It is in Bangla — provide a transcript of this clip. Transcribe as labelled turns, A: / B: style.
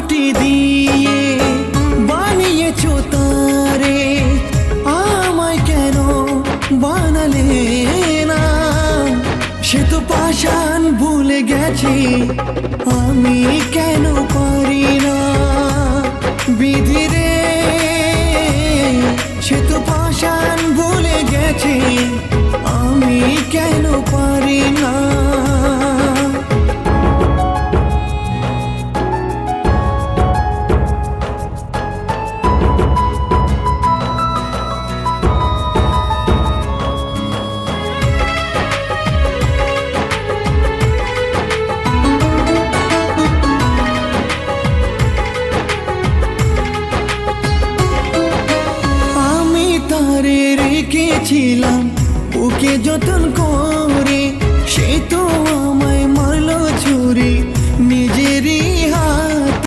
A: মাটি দিয়ে বানিয়েছো তারে, আমায় কেন বানালে না? সে তো পাষাণ ভুলে গেছে, আমি কেন পারি না? বিধি রে, সে তো পাষাণ ভুলে গেছে, আমি কেন পারি না? তারে রেখেছিলাম বুকে যতন করে, সে তো আমায় মারলো ছুরি।